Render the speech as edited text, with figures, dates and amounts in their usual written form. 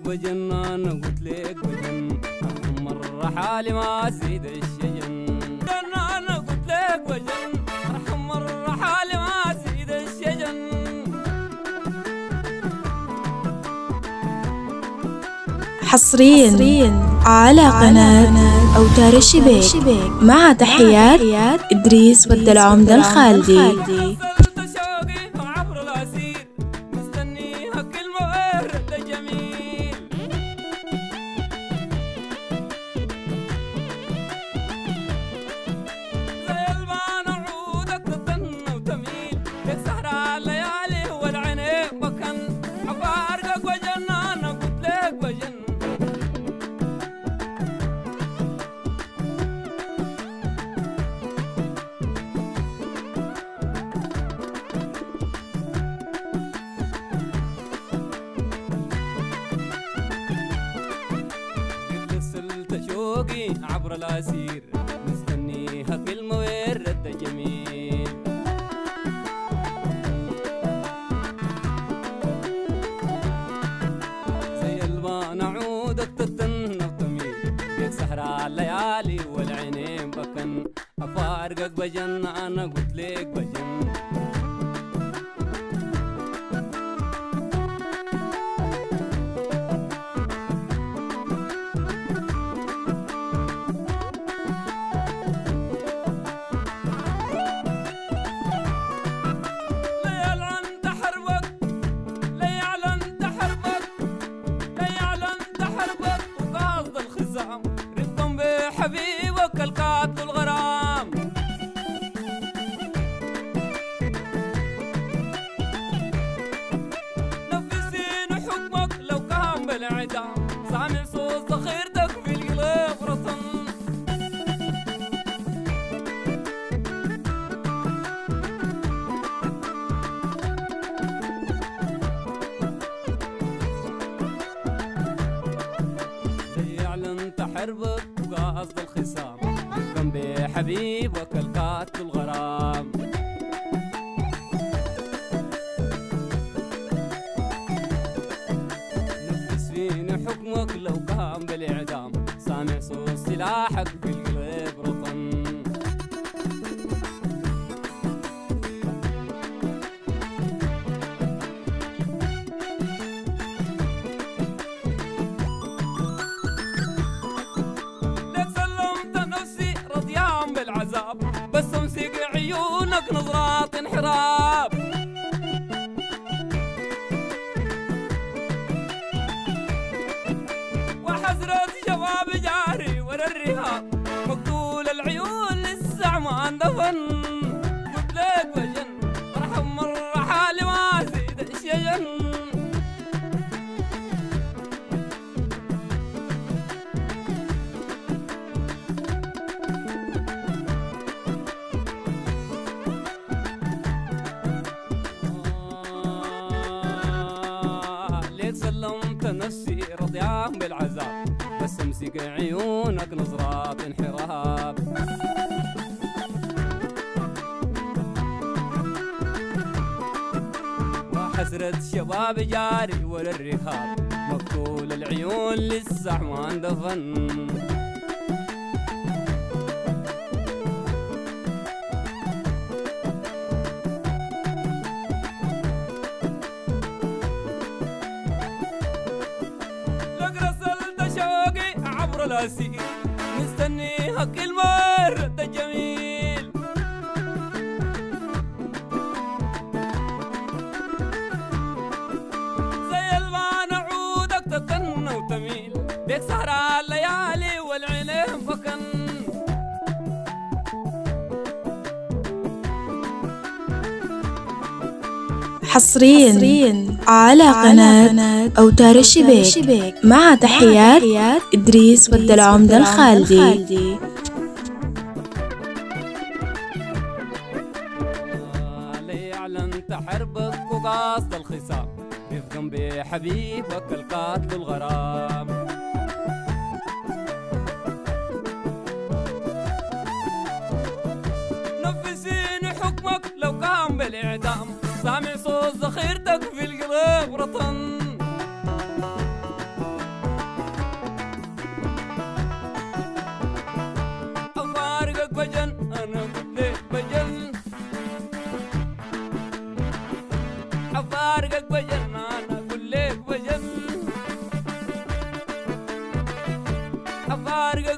وجن، انا قلت لك وجن، مرة حالي ما زيد الشجن. انا قلت لك وجن، ارحم مرة حالي ما زيد الشجن. حصريا على قناة أوتار الشبيك مع تحيات إدريس والدلعمدة الخالدي. شوقي عبر الأسير، مستنيها كلمة والرد جميل. زي البان عودك تتن وتميل، بيك سهرة الليالي والعينين بكن. أفارقك بجن، أنا قلت لك بجن. حبيبك القاتل الغرام، نفسين حكمك لو كان بالعدام. سامع صوت ذخيرتك في القلب رطن. يعلن حربك وقصد الخصام، رفقا بحبيبك القاتل الغرام. نفس فيني حكمك لو كان بالاعدام. سامع صوت سلاحك في القلب رطن. بس امسك عيونك نظرات انحراف. وحسرة شباب جاري ورا الرهاب، مقتول العيون لسه ما اندفن. قلت لك بجن، ارحم مرة حالي ما زيد الشجن. سلمت نفسي رضيان بالعذاب، بس امسك عيونك نظرات انحراب. وحسرة شباب جاري ورا الرهاب، مقتول العيون لسه ما اندفن. عبر الأسير، مستنيها كلمة الرد جميل. زي البان عودك تتن وتميل، بيك سهرة الليالي والعينين فكن. حصريا على قناة أوتار الشبيك مع تحيات إدريس والدلعمدة الخالدي. ليعلن حربك وقصد الخصام، رفقا بحبيبك القاتل الغرام. نفسيني حكمك لو كان بالاعدام. سامع صوت ذخيرتك في القلب رطن. بجن أنا قلت لك بجن أفارقك بجن أنا قلت لك بجن أفارقك